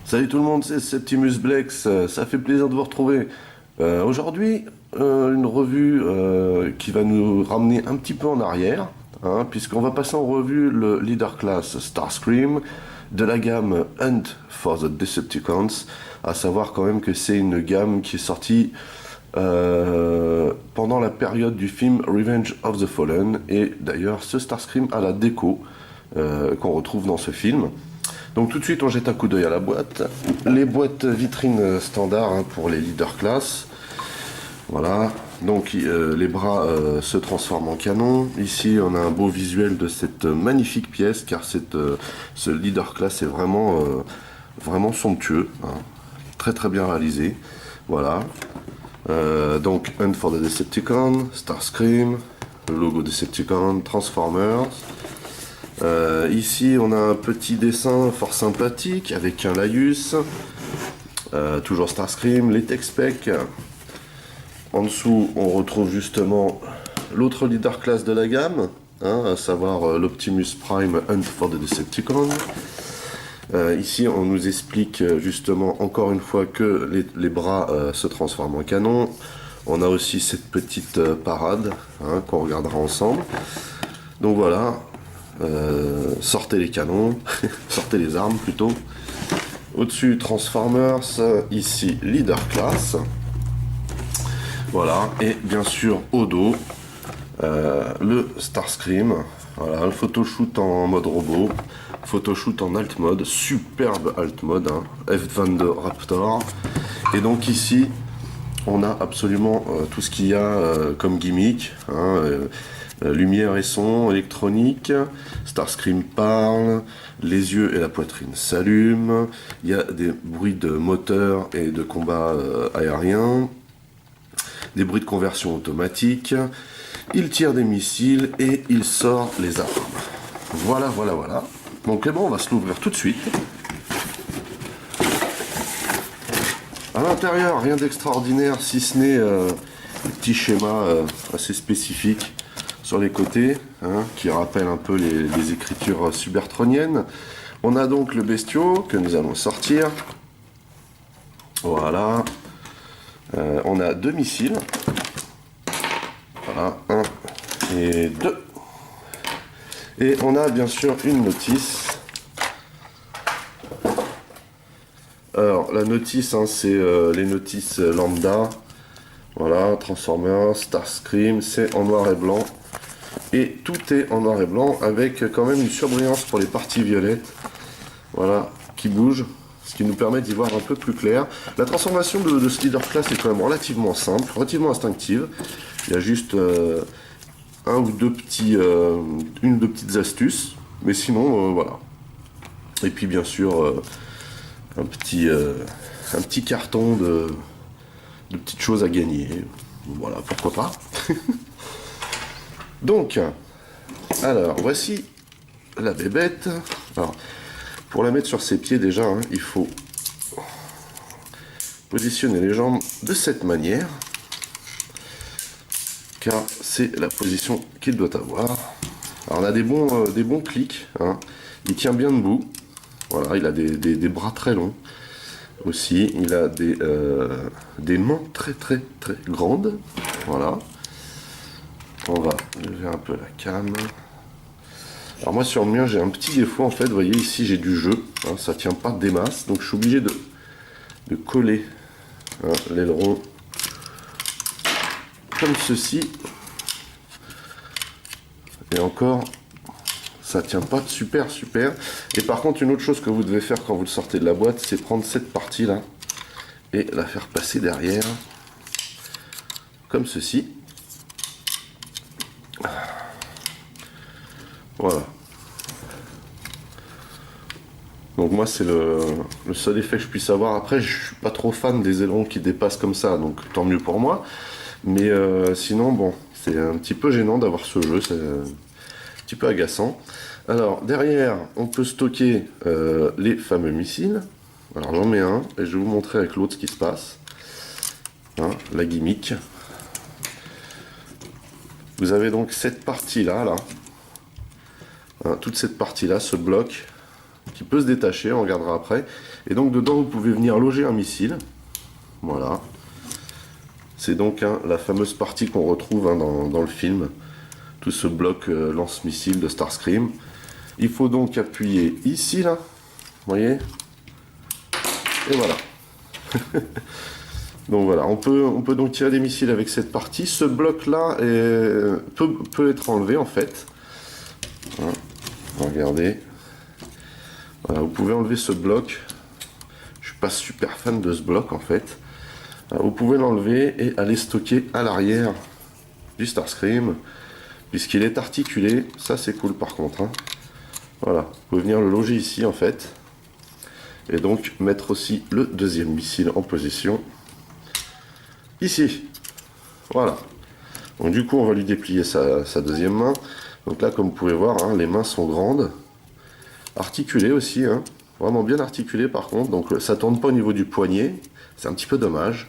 Salut tout le monde, c'est Septimus Blex, ça fait plaisir de vous retrouver. Aujourd'hui, une revue qui va nous ramener un petit peu en arrière, hein, puisqu'on va passer en revue le Leader Class Starscream de la gamme Hunt for the Decepticons, à savoir quand même que c'est une gamme qui est sortie pendant la période du film Revenge of the Fallen, et d'ailleurs ce Starscream a la déco qu'on retrouve dans ce film. Donc tout de suite on jette un coup d'œil à la boîte. Les boîtes vitrines standards, hein, pour les leader class. Voilà, donc les bras se transforment en canon. Ici on a un beau visuel de cette magnifique pièce, car ce leader class est vraiment somptueux, hein. Très très bien réalisé. Voilà. Donc Hunt for the Decepticon, Starscream, le logo Decepticon, Transformers. Ici on a un petit dessin fort sympathique avec un laïus, toujours Starscream, les tech specs. En dessous on retrouve justement l'autre leader class de la gamme, hein, à savoir l'Optimus Prime Hunt for the Decepticon. Ici on nous explique justement encore une fois que les bras se transforment en canon. On a aussi cette petite parade, hein, qu'on regardera ensemble. Donc voilà. Sortez les canons, sortez les armes plutôt. Au-dessus Transformers, ici Leader Class. Voilà, et bien sûr au dos, le Starscream. Voilà, le photoshoot en mode robot, photoshoot en alt mode, superbe alt mode, hein, F22 Raptor. Et donc ici, on a absolument tout ce qu'il y a comme gimmick, hein, lumière et son, électronique, Starscream parle, les yeux et la poitrine s'allument, il y a des bruits de moteur et de combat aérien, des bruits de conversion automatique, il tire des missiles et il sort les armes. Voilà. Donc bon, on va se l'ouvrir tout de suite. À l'intérieur, rien d'extraordinaire, si ce n'est des petits schémas assez spécifiques sur les côtés, hein, qui rappellent un peu les écritures cybertroniennes. On a donc le bestiau que nous allons sortir. Voilà. On a deux missiles. Voilà, 1 et 2. Et on a bien sûr une notice. Alors la notice, hein, c'est les notices lambda. Voilà, Transformers, Starscream, c'est en noir et blanc. Et tout est en noir et blanc avec quand même une surbrillance pour les parties violettes, voilà, qui bougent, ce qui nous permet d'y voir un peu plus clair. La transformation de ce leader class est quand même relativement simple, relativement instinctive. Il y a juste un ou deux une ou deux petites astuces, mais sinon voilà. Et puis bien sûr un petit carton de petites choses à gagner. Voilà, pourquoi pas. Donc, alors, voici la bébête. Alors, pour la mettre sur ses pieds, déjà, hein, il faut positionner les jambes de cette manière, car c'est la position qu'il doit avoir. Alors, on a des bons clics, hein. Il tient bien debout. Voilà, il a des bras très longs aussi. Il a des mains très grandes. Voilà. On va lever un peu la cam. Alors moi sur le mien j'ai un petit défaut en fait, vous voyez ici j'ai du jeu, hein, ça tient pas des masses, donc je suis obligé de coller, hein, l'aileron comme ceci. Et encore, ça tient pas super. Et par contre une autre chose que vous devez faire quand vous le sortez de la boîte, c'est prendre cette partie là et la faire passer derrière, comme ceci. Voilà. Donc moi c'est le seul effet que je puisse avoir. Après je suis pas trop fan des ailerons qui dépassent comme ça, donc tant mieux pour moi. Mais sinon bon, c'est un petit peu gênant d'avoir ce jeu, c'est un petit peu agaçant. Alors derrière on peut stocker les fameux missiles. Alors j'en mets un et je vais vous montrer avec l'autre ce qui se passe. Hein, la gimmick. Vous avez donc cette partie là. Hein, toute cette partie là, ce bloc qui peut se détacher, on regardera après. Et donc dedans vous pouvez venir loger un missile. Voilà. C'est donc la fameuse partie qu'on retrouve dans le film. Tout ce bloc lance-missile de Starscream. Il faut donc appuyer ici, là. Vous voyez? Et voilà. Donc voilà, on peut donc tirer des missiles avec cette partie. Ce bloc-là peut être enlevé, en fait. Voilà. Regardez. Voilà, vous pouvez enlever ce bloc. Je suis pas super fan de ce bloc, en fait. Voilà, vous pouvez l'enlever et aller stocker à l'arrière du Starscream. Puisqu'il est articulé. Ça, c'est cool, par contre. Hein. Voilà, vous pouvez venir le loger ici, en fait. Et donc mettre aussi le deuxième missile en position ici. Voilà. Donc du coup on va lui déplier sa deuxième main. Donc là comme vous pouvez voir, hein, les mains sont grandes, articulées aussi, hein, vraiment bien articulées par contre. Donc ça tourne pas au niveau du poignet, c'est un petit peu dommage.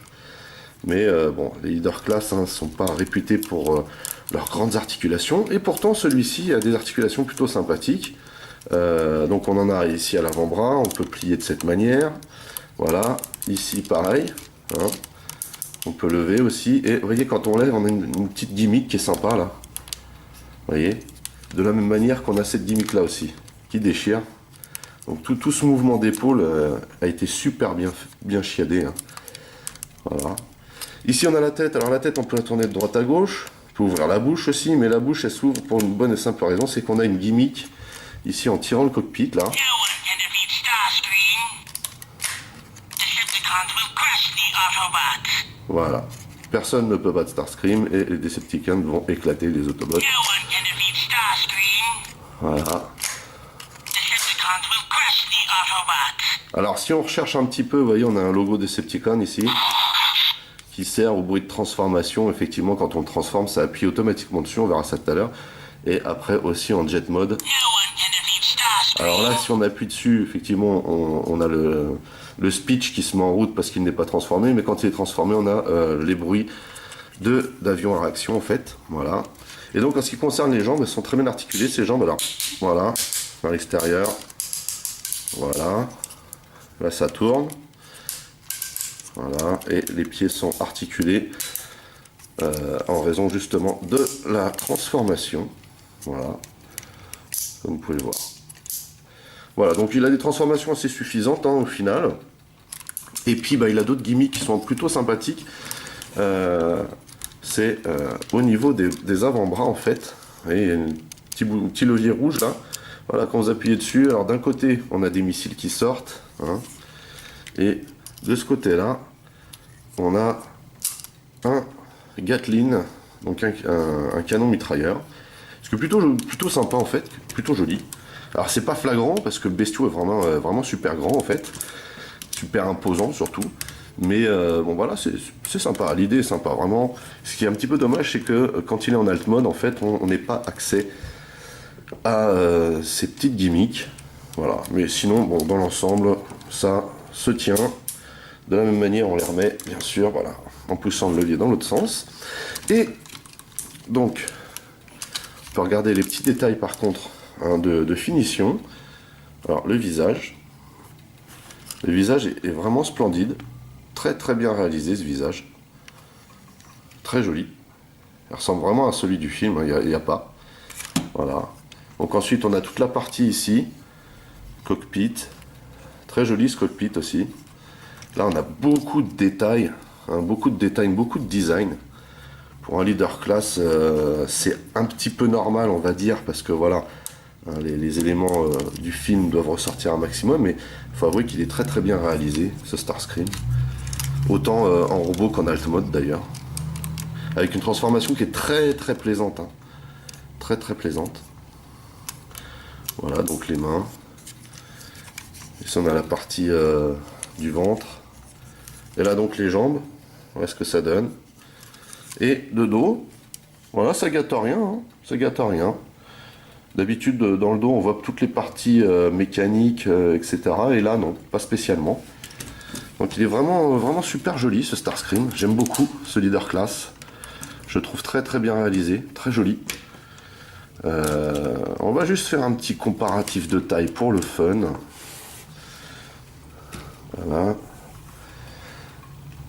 Mais bon, les leader class ne sont pas réputés pour leurs grandes articulations. Et pourtant celui-ci a des articulations plutôt sympathiques. Donc on en a ici à l'avant-bras, on peut plier de cette manière, voilà, ici pareil, hein. On peut lever aussi, et vous voyez quand on lève on a une petite gimmick qui est sympa là, vous voyez, de la même manière qu'on a cette gimmick là aussi, qui déchire, donc tout ce mouvement d'épaule a été super bien chiadé, hein. Voilà. Ici on a la tête, alors la tête on peut la tourner de droite à gauche, on peut ouvrir la bouche aussi, mais la bouche elle s'ouvre pour une bonne et simple raison, c'est qu'on a une gimmick. Ici en tirant le cockpit là. Voilà. Personne ne peut battre Starscream et les Decepticons vont éclater les Autobots. Voilà. Alors si on recherche un petit peu, vous voyez on a un logo Decepticon ici. Qui sert au bruit de transformation. Effectivement quand on le transforme ça appuie automatiquement dessus, on verra ça tout à l'heure. Et après aussi en jet mode. Alors là, si on appuie dessus, effectivement, on a le speech qui se met en route parce qu'il n'est pas transformé, mais quand il est transformé, on a les bruits d'avions à réaction, en fait. Voilà. Et donc, en ce qui concerne les jambes, elles sont très bien articulées, ces jambes, alors, voilà, vers l'extérieur. Voilà. Là, ça tourne. Voilà. Et les pieds sont articulés en raison, justement, de la transformation. Voilà. Comme vous pouvez le voir. Voilà, donc il a des transformations assez suffisantes hein, au final. Et puis bah, il a d'autres gimmicks qui sont plutôt sympathiques. C'est au niveau des avant-bras en fait. Vous voyez, il y a un petit levier rouge là. Voilà, quand vous appuyez dessus, alors d'un côté on a des missiles qui sortent. Hein, et de ce côté-là, on a un Gatling, donc un canon mitrailleur. Ce qui est plutôt sympa en fait, plutôt joli. Alors c'est pas flagrant parce que le bestiau est vraiment super grand en fait, super imposant surtout. Mais bon voilà, c'est sympa, l'idée est sympa vraiment. Ce qui est un petit peu dommage c'est que quand il est en alt mode en fait on n'ait pas accès à ces petites gimmicks. Voilà, mais sinon bon dans l'ensemble ça se tient. De la même manière on les remet bien sûr, voilà, en poussant le levier dans l'autre sens. Et donc on peut regarder les petits détails par contre. De finition. Alors le visage est vraiment splendide, très bien réalisé ce visage, très joli, il ressemble vraiment à celui du film, il n'y a pas, voilà. Donc ensuite on a toute la partie ici, cockpit, très joli ce cockpit aussi, là on a beaucoup de détails, hein, beaucoup de design. Pour un leader class c'est un petit peu normal on va dire, parce que voilà, les éléments du film doivent ressortir un maximum, mais il faut avouer qu'il est très bien réalisé, ce Starscream. Autant en robot qu'en alt mode d'ailleurs. Avec une transformation qui est très plaisante. Hein. Très plaisante. Voilà, donc les mains. Ici on a la partie du ventre. Et là donc les jambes. Voilà ce que ça donne. Et de dos. Voilà, ça gâte rien. Hein. Ça gâte rien. D'habitude, dans le dos, on voit toutes les parties mécaniques, etc. Et là, non, pas spécialement. Donc il est vraiment super joli, ce Starscream. J'aime beaucoup ce leader class. Je trouve très bien réalisé, très joli. On va juste faire un petit comparatif de taille pour le fun. Voilà.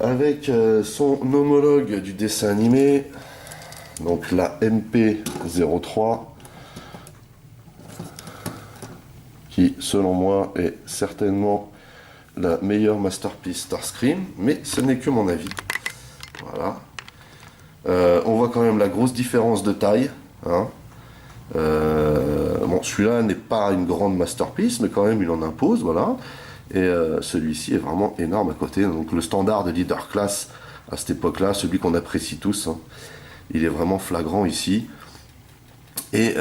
Avec son homologue du dessin animé, donc la MP03, qui selon moi est certainement la meilleure masterpiece Starscream, mais ce n'est que mon avis. Voilà. On voit quand même la grosse différence de taille. Hein. Bon, celui-là n'est pas une grande masterpiece, mais quand même il en impose, voilà. Et celui-ci est vraiment énorme à côté. Donc le standard de leader class à cette époque-là, celui qu'on apprécie tous, hein, il est vraiment flagrant ici. Et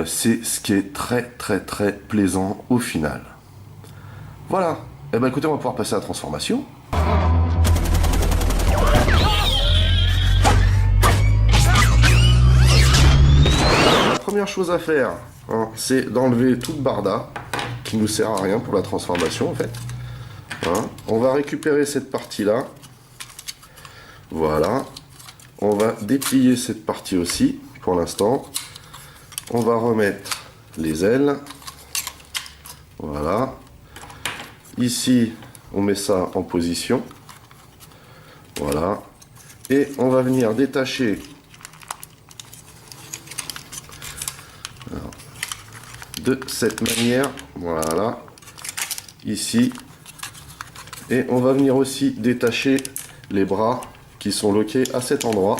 c'est ce qui est très très très plaisant au final. Voilà. Eh ben écoutez, on va pouvoir passer à la transformation. La première chose à faire, hein, c'est d'enlever toute barda qui nous sert à rien pour la transformation en fait. Hein. On va récupérer cette partie là. Voilà. On va déplier cette partie aussi pour l'instant. On va remettre les ailes. Voilà. Ici, on met ça en position. Voilà. Et on va venir détacher de cette manière. Voilà. Ici. Et on va venir aussi détacher les bras qui sont loqués à cet endroit.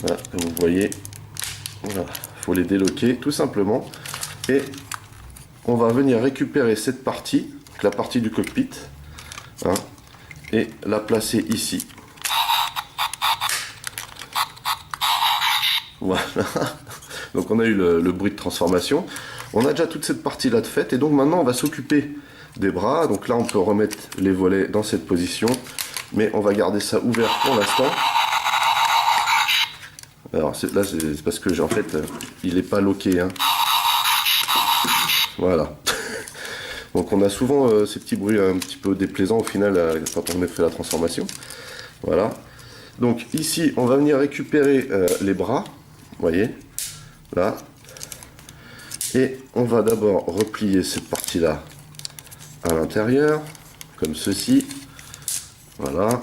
Voilà, vous voyez, voilà, faut les déloquer tout simplement. Et on va venir récupérer cette partie, la partie du cockpit, hein, et la placer ici. Voilà. Donc on a eu le bruit de transformation. On a déjà toute cette partie là de fait. Et donc maintenant on va s'occuper des bras. Donc là on peut remettre les volets dans cette position. Mais on va garder ça ouvert pour l'instant. Alors là c'est parce que en fait il n'est pas loqué. Hein. Voilà. Donc on a souvent ces petits bruits un petit peu déplaisants au final quand on fait la transformation. Voilà. Donc ici on va venir récupérer les bras. Vous voyez. Là. Et on va d'abord replier cette partie là à l'intérieur. Comme ceci. Voilà.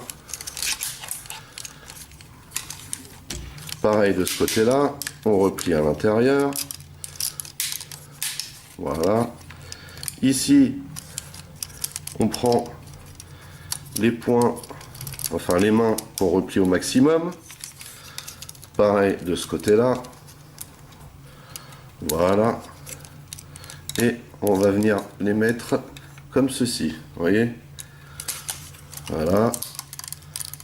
Pareil de ce côté-là, on replie à l'intérieur. Voilà. Ici, on prend les points, enfin les mains qu'on replie au maximum. Pareil de ce côté-là. Voilà. Et on va venir les mettre comme ceci. Vous voyez? Voilà.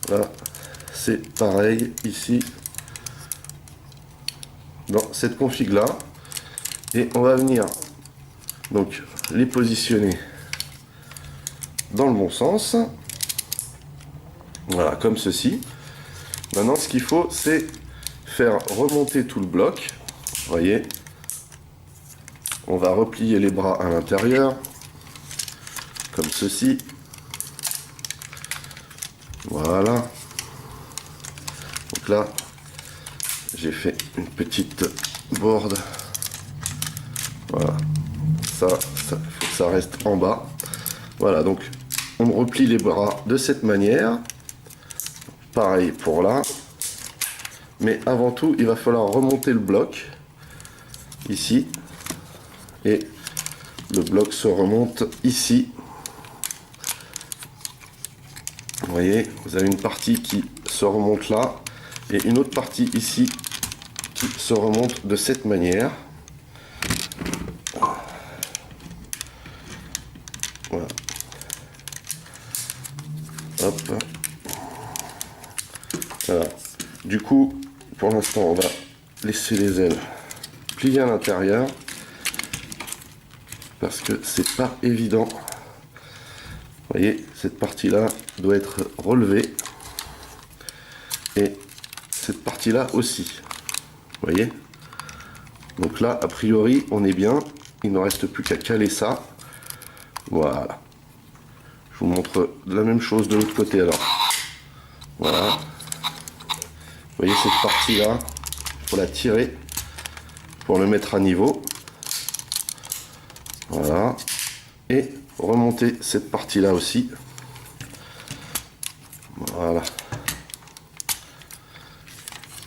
Là, c'est pareil ici. Dans cette config là, et on va venir donc les positionner dans le bon sens, voilà, comme ceci. Maintenant ce qu'il faut, c'est faire remonter tout le bloc. Vous voyez, on va replier les bras à l'intérieur comme ceci. Voilà. Donc là j'ai fait une petite board. Voilà. Ça, faut que ça reste en bas. Voilà, donc on replie les bras de cette manière. Pareil pour là. Mais avant tout, il va falloir remonter le bloc. Ici. Et le bloc se remonte ici. Vous voyez, vous avez une partie qui se remonte là. Et une autre partie ici qui se remonte de cette manière. Voilà. Hop. Voilà. Du coup, pour l'instant, on va laisser les ailes plier à l'intérieur. Parce que c'est pas évident. Vous voyez, cette partie-là doit être relevée. Et cette partie-là aussi. Vous voyez? Donc là, a priori, on est bien. Il ne reste plus qu'à caler ça. Voilà. Je vous montre la même chose de l'autre côté alors. Voilà. voyez cette partie-là, il faut la tirer pour le mettre à niveau. Voilà. Et remonter cette partie-là aussi. Voilà.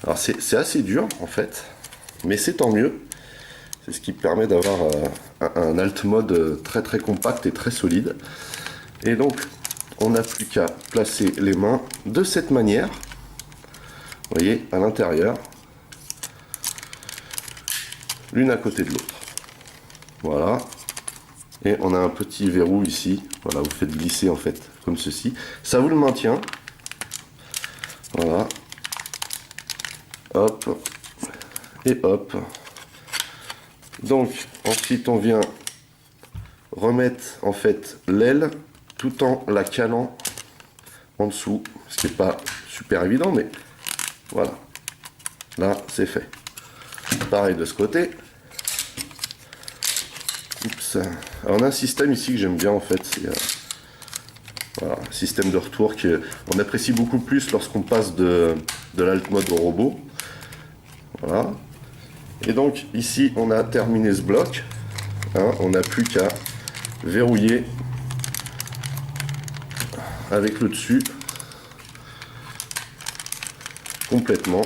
Alors c'est assez dur en fait, mais c'est tant mieux. C'est ce qui permet d'avoir un alt mode très très compact et très solide. Et donc on n'a plus qu'à placer les mains de cette manière. Vous voyez, à l'intérieur. L'une à côté de l'autre. Voilà. Et on a un petit verrou ici. Voilà, vous faites glisser en fait, comme ceci. Ça vous le maintient. Voilà. Hop. Et hop. Donc, ensuite on vient remettre en fait l'aile tout en la calant en dessous. Ce qui n'est pas super évident, mais voilà. Là, c'est fait. Pareil de ce côté. Oups. Alors, on a un système ici que j'aime bien en fait. C'est voilà, un système de retour qu'on apprécie beaucoup plus lorsqu'on passe de l'alt mode au robot. Voilà. Et donc ici on a terminé ce bloc. Hein, on n'a plus qu'à verrouiller avec le dessus complètement.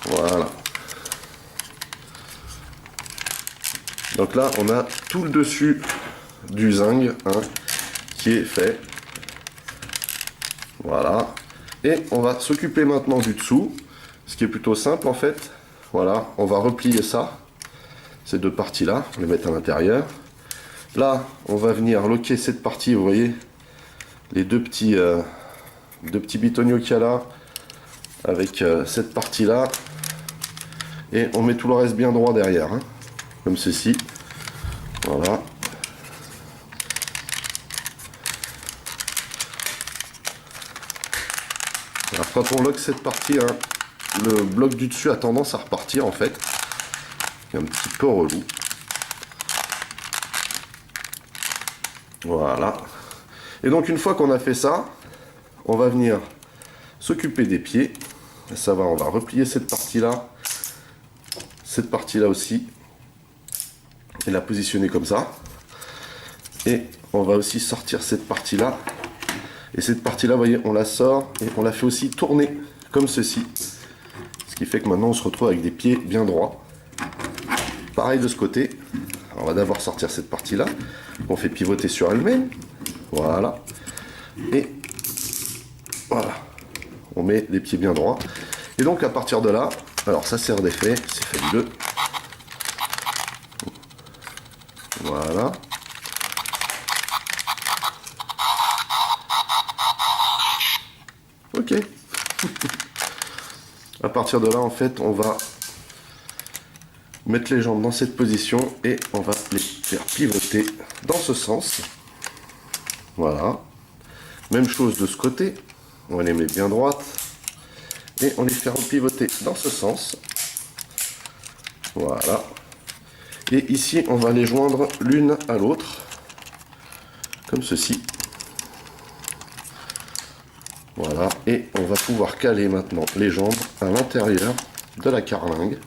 Voilà. Donc là on a tout le dessus du zinc qui est fait. Voilà. Et on va s'occuper maintenant du dessous, ce qui est plutôt simple en fait. Voilà, on va replier ça, ces deux parties-là, les mettre à l'intérieur. Là, on va venir loquer cette partie, vous voyez, les deux petits bitoniaux qu'il y a là, avec cette partie-là. Et on met tout le reste bien droit derrière, comme ceci. Voilà. Alors quand on lock cette partie, le bloc du dessus a tendance à repartir en fait. C'est un petit peu relou. Voilà. Et donc une fois qu'on a fait ça, on va venir s'occuper des pieds. Ça va, on va replier cette partie-là aussi, et la positionner comme ça. Et on va aussi sortir cette partie-là. Et cette partie-là, vous voyez, on la sort et on la fait aussi tourner comme ceci. Ce qui fait que maintenant, on se retrouve avec des pieds bien droits. Pareil de ce côté. Alors, on va d'abord sortir cette partie-là. On fait pivoter sur elle-même. Voilà. Et voilà. On met les pieds bien droits. Et donc, à partir de là, alors ça sert d'effet, c'est fabuleux. Voilà. Ok. À partir de là, en fait, on va mettre les jambes dans cette position et on va les faire pivoter dans ce sens. Voilà. Même chose de ce côté. On les met bien droites et on les fait pivoter dans ce sens. Voilà. Et ici, on va les joindre l'une à l'autre, comme ceci. Voilà, et on va pouvoir caler maintenant les jambes à l'intérieur de la carlingue,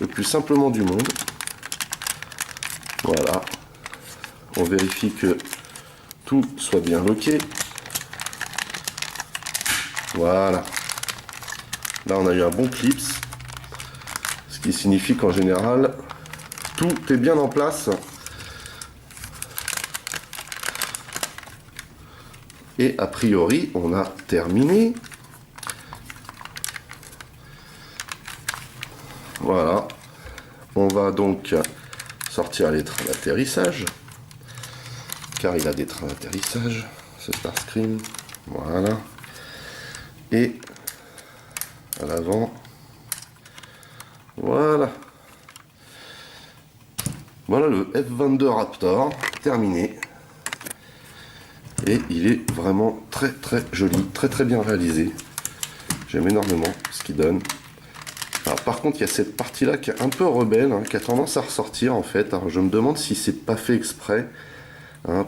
le plus simplement du monde. Voilà, on vérifie que tout soit bien loqué. Voilà, là on a eu un bon clips, ce qui signifie qu'en général, tout est bien en place. Et a priori, on a terminé. Voilà. On va donc sortir les trains d'atterrissage. Car il a des trains d'atterrissage, ce Starscream. Voilà. Et à l'avant. Voilà. Voilà le F-22 Raptor, terminé. Et il est vraiment très très joli, très très bien réalisé. J'aime énormément ce qu'il donne. Alors, par contre, il y a cette partie-là qui est un peu rebelle, qui a tendance à ressortir en fait. Alors je me demande si c'est pas fait exprès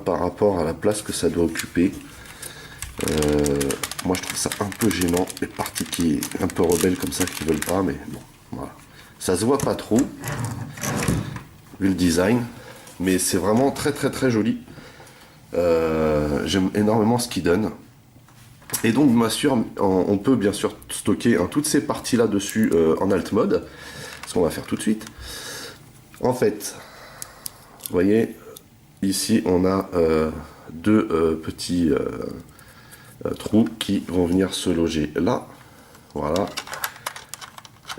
par rapport à la place que ça doit occuper. Moi je trouve ça un peu gênant, les parties qui un peu rebelles comme ça qui veulent pas, mais bon, voilà. Ça se voit pas trop, vu le design, mais c'est vraiment très très très joli. J'aime énormément ce qu'il donne. Et donc bien sûr, on peut bien sûr stocker toutes ces parties là dessus en alt mode, ce qu'on va faire tout de suite. En fait, vous voyez, ici on a deux petits trous qui vont venir se loger là, voilà.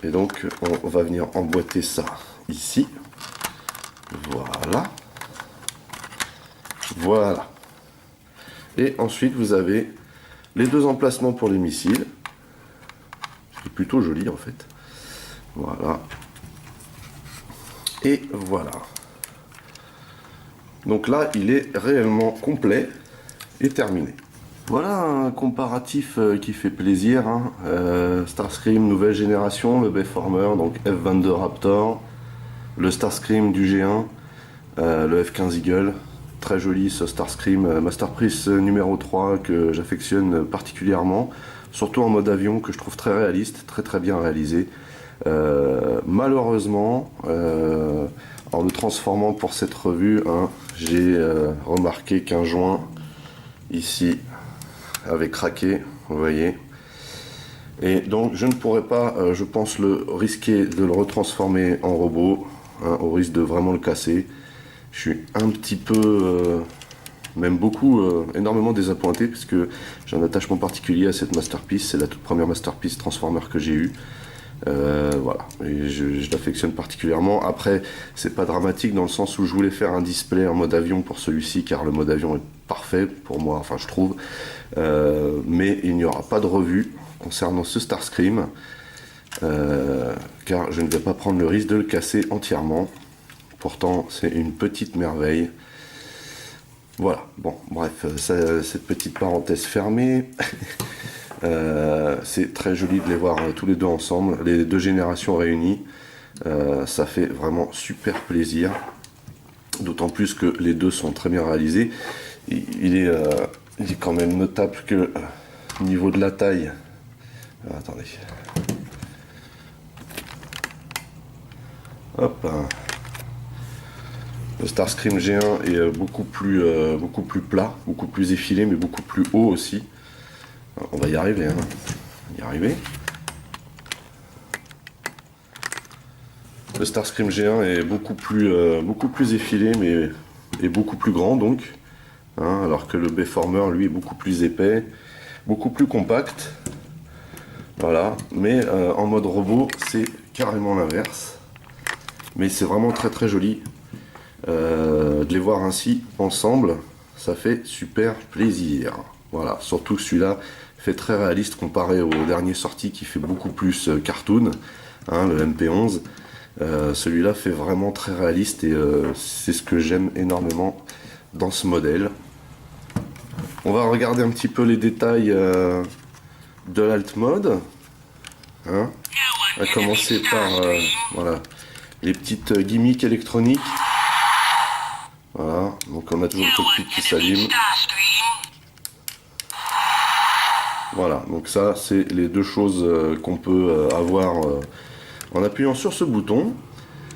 Et donc on va venir emboîter ça ici, voilà, voilà. Et ensuite vous avez les deux emplacements pour les missiles, c'est plutôt joli en fait, voilà. Et voilà. Donc là il est réellement complet et terminé. Voilà un comparatif qui fait plaisir, hein. Starscream nouvelle génération, le Bayformer, donc F-22 Raptor, le Starscream du G1, le F-15 Eagle, très joli ce Starscream Masterpiece numéro 3 que j'affectionne particulièrement, surtout en mode avion que je trouve très réaliste, très très bien réalisé. Malheureusement, en le transformant pour cette revue, hein, j'ai remarqué qu'un joint ici avait craqué, vous voyez, et donc je ne pourrais pas, je pense, risquer de le retransformer en robot, hein, au risque de vraiment le casser. Je suis un petit peu, même beaucoup, énormément désappointé, parce que j'ai un attachement particulier à cette Masterpiece. C'est la toute première Masterpiece Transformer que j'ai eue. Voilà, et je l'affectionne particulièrement. Après, c'est pas dramatique dans le sens où je voulais faire un display en mode avion pour celui-ci, car le mode avion est parfait pour moi, enfin je trouve. Mais il n'y aura pas de revue concernant ce Starscream, car je ne vais pas prendre le risque de le casser entièrement. Pourtant, c'est une petite merveille. Voilà, bon, bref, cette petite parenthèse fermée. C'est très joli de les voir tous les deux ensemble, les deux générations réunies. Ça fait vraiment super plaisir. D'autant plus que les deux sont très bien réalisés. Il est quand même notable que au niveau de la taille. Alors, attendez. Hop. Le Starscream G1 est beaucoup plus plat, beaucoup plus effilé, mais beaucoup plus haut aussi. Alors, on va y arriver, hein. On va y arriver. Le Starscream G1 est beaucoup plus effilé, mais est beaucoup plus grand donc. Hein, alors que le Bayformer, lui, est beaucoup plus épais, beaucoup plus compact. Voilà, mais en mode robot, c'est carrément l'inverse. Mais c'est vraiment très très joli. De les voir ainsi ensemble, ça fait super plaisir. Voilà, surtout celui-là fait très réaliste comparé au dernier sorti qui fait beaucoup plus cartoon, hein, le MP11. Celui-là fait vraiment très réaliste et c'est ce que j'aime énormément dans ce modèle. On va regarder un petit peu les détails de l'alt mode, hein. On va commencer par voilà, les petites gimmicks électroniques. Voilà, donc on a toujours le cockpit qui s'allume. Voilà, donc ça c'est les deux choses qu'on peut avoir en appuyant sur ce bouton.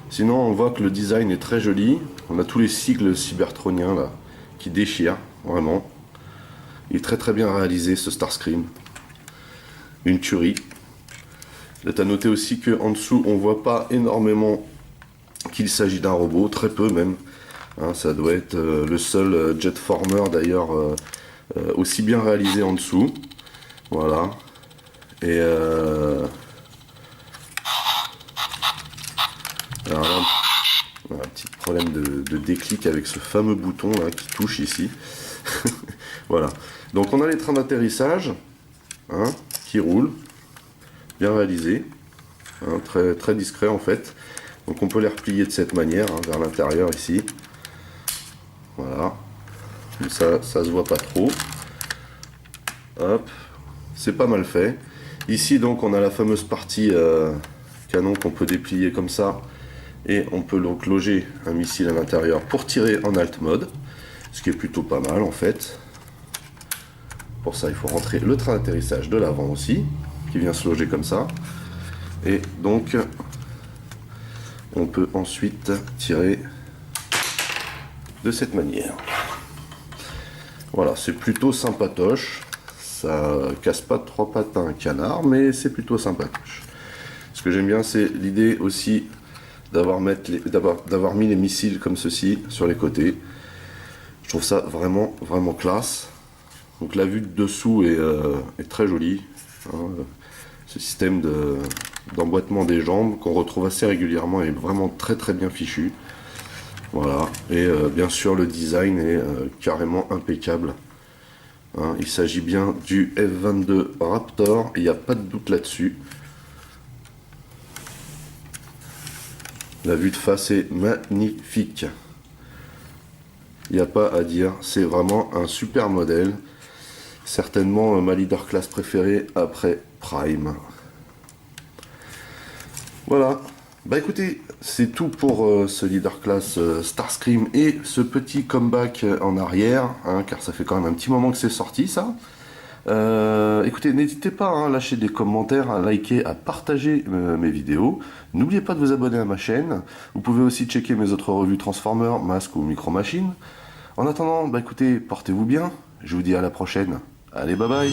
Sinon on voit que le design est très joli. On a tous les sigles cybertroniens là qui déchirent, vraiment. Il est très très bien réalisé ce Starscream. Une tuerie. Là à noter aussi qu'en dessous on voit pas énormément qu'il s'agit d'un robot, très peu même. Hein, ça doit être le seul Jetformer d'ailleurs aussi bien réalisé en dessous. Voilà. Et alors là, on a un petit problème de déclic avec ce fameux bouton là qui touche ici. Voilà. Donc on a les trains d'atterrissage, hein, qui roulent, bien réalisés, hein, très, très discret en fait. Donc on peut les replier de cette manière, hein, vers l'intérieur ici. Voilà. Comme ça se voit pas trop. Hop. C'est pas mal fait. Ici donc on a la fameuse partie canon qu'on peut déplier comme ça. Et on peut donc loger un missile à l'intérieur pour tirer en alt mode. Ce qui est plutôt pas mal en fait. Pour ça, il faut rentrer le train d'atterrissage de l'avant aussi, qui vient se loger comme ça. Et donc, on peut ensuite tirer de cette manière. Voilà, c'est plutôt sympatoche. Ça casse pas trois pattes à un canard, mais c'est plutôt sympatoche. Ce que j'aime bien, c'est l'idée aussi d'avoir mis les missiles comme ceci sur les côtés. Je trouve ça vraiment, vraiment classe. Donc la vue de dessous est très jolie. Hein. Ce système d'emboîtement des jambes qu'on retrouve assez régulièrement est vraiment très très bien fichu. Voilà. Et bien sûr le design est carrément impeccable. Hein, il s'agit bien du F-22 Raptor, il n'y a pas de doute là-dessus. La vue de face est magnifique. Il n'y a pas à dire, c'est vraiment un super modèle. Certainement ma leader class préférée après Prime. Voilà. Bah écoutez, c'est tout pour ce leader class Starscream et ce petit comeback en arrière, hein, car ça fait quand même un petit moment que c'est sorti ça. Écoutez, n'hésitez pas à lâcher des commentaires, à liker, à partager mes vidéos. N'oubliez pas de vous abonner à ma chaîne. Vous pouvez aussi checker mes autres revues Transformers, Masque ou Micro Machines. En attendant, bah écoutez, portez-vous bien. Je vous dis à la prochaine. Allez, bye bye.